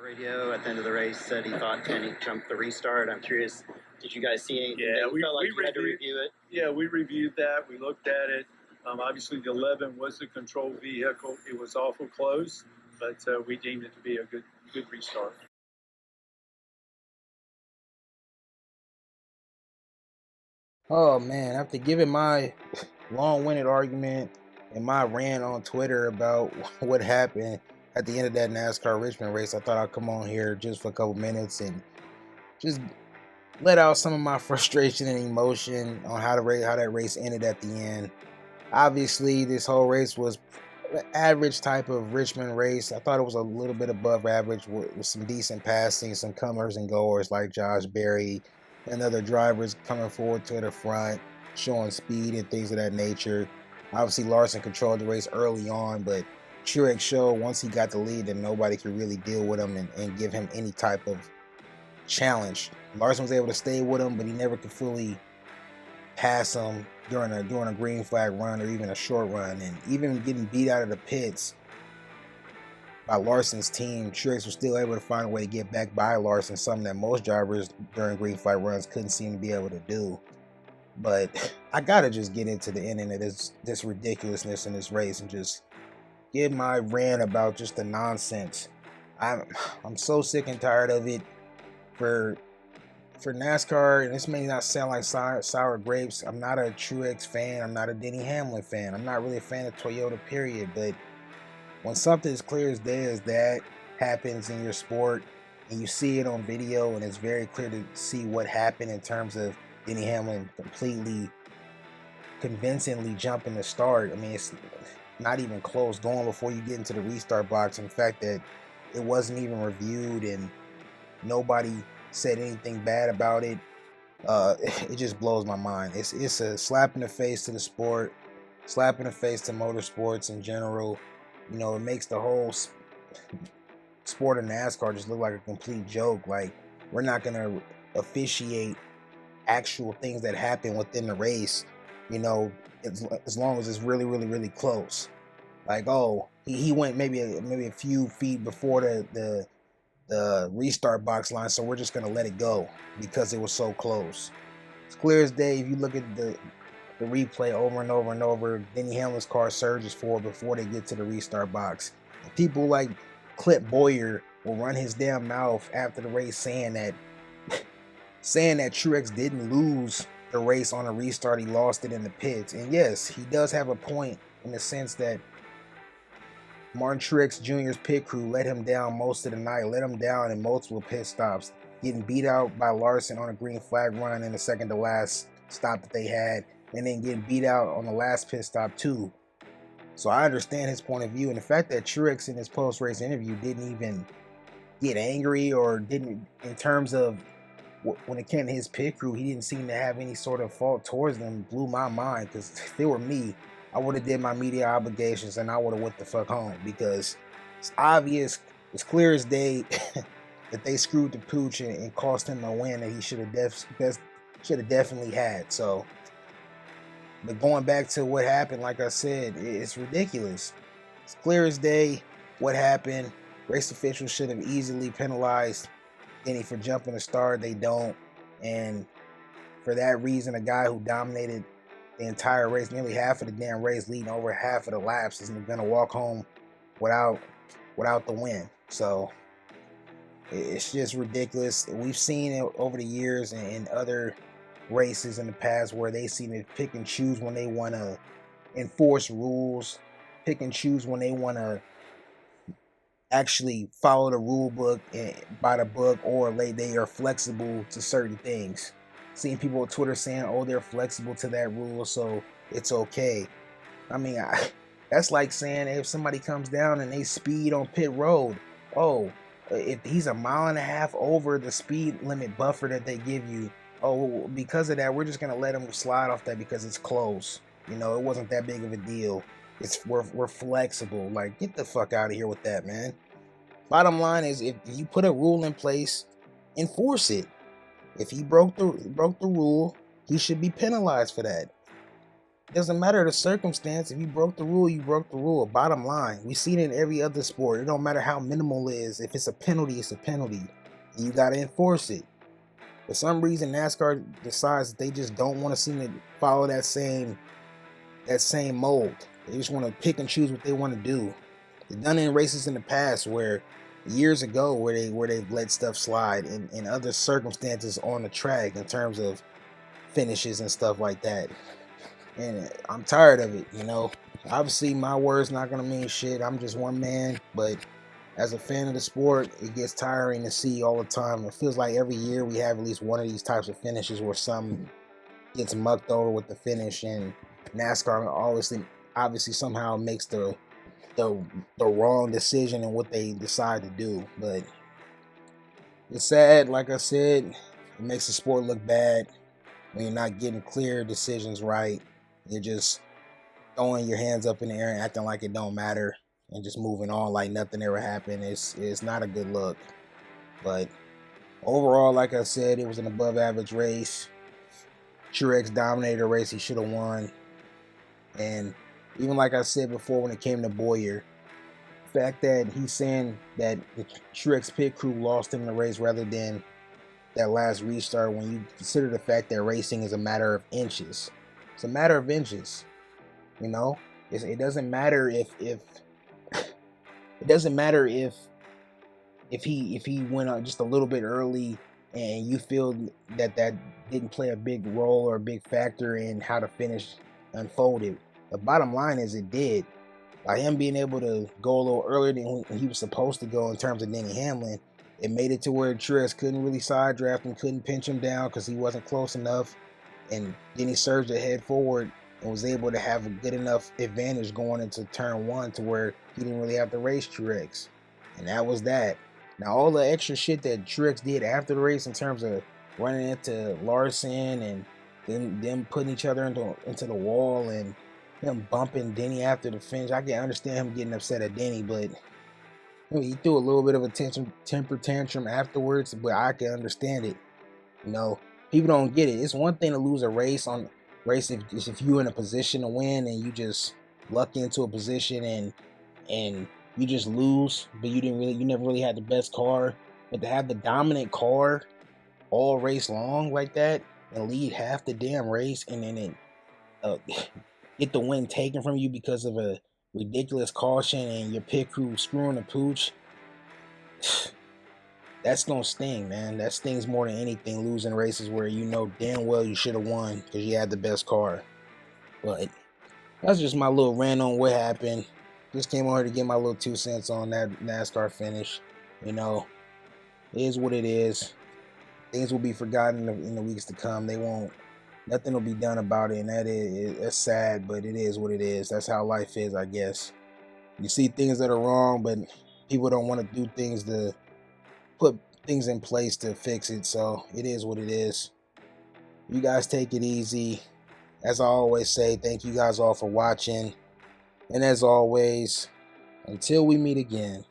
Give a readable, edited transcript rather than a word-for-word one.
Radio at the end of the race said he thought Kenny jumped the restart. I'm curious, did you guys see anything that you felt like you had to review it? Yeah, we reviewed that. We looked at it. Obviously, the 11 was the control vehicle. It was awful close, but we deemed it to be a good restart. Oh man, after giving my long-winded argument and my rant on Twitter about what happened at the end of that NASCAR Richmond race, I thought I'd come on here just for a couple minutes and just let out some of my frustration and emotion on how that race ended at the end. Obviously, this whole race was an average type of Richmond race. I thought it was a little bit above average with some decent passing, some comers and goers like Josh Berry and other drivers coming forward to the front, showing speed and things of that nature. Obviously, Larson controlled the race early on, but Truex showed once he got the lead that nobody could really deal with him and give him any type of challenge. Larson was able to stay with him, but he never could fully pass him during a green flag run or even a short run. And even getting beat out of the pits by Larson's team, Truex was still able to find a way to get back by Larson, something that most drivers during green flag runs couldn't seem to be able to do. But I gotta just get into the ending of this ridiculousness in this race and just give my rant about just the nonsense. I'm so sick and tired of it. For NASCAR, and this may not sound like sour grapes, I'm not a Truex fan. I'm not a Denny Hamlin fan. I'm not really a fan of Toyota, period. But when something as clear as day as that happens in your sport, and you see it on video, and it's very clear to see what happened in terms of Denny Hamlin completely, convincingly jumping the start. I mean, it's not even close going before you get into the restart box. And the fact that it wasn't even reviewed and nobody said anything bad about it, it just blows my mind. It's a slap in the face to the sport, slap in the face to motorsports in general. You know, it makes the whole sport of NASCAR just look like a complete joke. Like, we're not gonna officiate actual things that happen within the race, you know, as long as it's really, really, really close. Like, oh, he went maybe a few feet before the restart box line, so we're just gonna let it go because it was so close. It's clear as day. If you look at the replay over and over and over, Denny Hamlin's car surges forward before they get to the restart box. And people like Clint Boyer will run his damn mouth after the race saying that Truex didn't lose the race on a restart, he lost it in the pits. And yes, he does have a point in the sense that Martin Truex Jr.'s pit crew let him down most of the night, let him down in multiple pit stops, getting beat out by Larson on a green flag run in the second to last stop that they had, and then getting beat out on the last pit stop too. So I understand his point of view, and the fact that Truex in his post-race interview didn't even get angry or didn't, in terms of when it came to his pit crew, he didn't seem to have any sort of fault towards them, blew my mind. Because if it were me, I would have did my media obligations and I would have went the fuck home, because it's obvious, it's clear as day that they screwed the pooch and cost him a win that he should have definitely had. So, but going back to what happened, like I said, it's ridiculous. It's clear as day what happened. Race officials should have easily penalized Denny for jumping the start. They don't, and for that reason, a guy who dominated the entire race, nearly half of the damn race, leading over half of the laps, isn't gonna walk home without the win. So it's just ridiculous. We've seen it over the years in other races in the past where they seem to pick and choose when they want to enforce rules, pick and choose when they want to actually follow the rule book by the book, or they are flexible to certain things. Seeing people on Twitter saying, oh, they're flexible to that rule, so it's okay. I mean, that's like saying if somebody comes down and they speed on pit road, oh, if he's a mile and a half over the speed limit buffer that they give you, oh, because of that, we're just going to let him slide off that because it's close. You know, it wasn't that big of a deal. We're flexible. Like, get the fuck out of here with that, man. Bottom line is, if you put a rule in place, enforce it. If he broke the rule, he should be penalized for that. Doesn't matter the circumstance. If you broke the rule, you broke the rule. Bottom line, we see it in every other sport. It don't matter how minimal it is. If it's a penalty, it's a penalty. And you gotta enforce it. For some reason, NASCAR decides that they just don't want to seem to follow that same mold. They just want to pick and choose what they want to do. They've done it in races in the past where years ago where they've let stuff slide in other circumstances on the track in terms of finishes and stuff like that. And I'm tired of it, you know. Obviously, my word's not gonna mean shit. I'm just one man, but as a fan of the sport, it gets tiring to see all the time. It feels like every year we have at least one of these types of finishes where some gets mucked over with the finish, and NASCAR obviously somehow makes the wrong decision in what they decide to do. But it's sad, like I said, it makes the sport look bad when you're not getting clear decisions right. You're just throwing your hands up in the air and acting like it don't matter and just moving on like nothing ever happened. It's not a good look. But overall, like I said, it was an above average race. Truex dominated a race he should have won. And even like I said before when it came to Boyer, the fact that he's saying that the Truex pit crew lost him the race rather than that last restart, when you consider the fact that racing is a matter of inches. It's a matter of inches, you know. It doesn't matter if it doesn't matter if he went on just a little bit early and you feel that didn't play a big role or a big factor in how the finish unfolded. The bottom line is it did. By him being able to go a little earlier than when he was supposed to go in terms of Denny Hamlin, it made it to where Truex couldn't really side draft him, couldn't pinch him down because he wasn't close enough. And then he surged ahead forward and was able to have a good enough advantage going into turn one to where he didn't really have to race Truex. And that was that. Now, all the extra shit that Truex did after the race in terms of running into Larson and then them putting each other into the wall and him bumping Denny after the finish, I can understand him getting upset at Denny, but he threw a little bit of a temper tantrum afterwards, but I can understand it. You know, people don't get it. It's one thing to lose a race if you're in a position to win and you just luck into a position and you just lose, but you never really had the best car. But to have the dominant car all race long like that and lead half the damn race and then get the win taken from you because of a ridiculous caution and your pit crew screwing the pooch, that's gonna sting, man. That stings more than anything, losing races where you know damn well you should have won because you had the best car. But that's just my little rant on what happened. Just came on here to get my little 2 cents on that NASCAR finish. You know, it is what it is. Things will be forgotten in the weeks to come. Nothing will be done about it, and it's sad, but it is what it is. That's how life is, I guess. You see things that are wrong, but people don't want to do things to put things in place to fix it, so it is what it is. You guys take it easy. As I always say, thank you guys all for watching. And as always, until we meet again,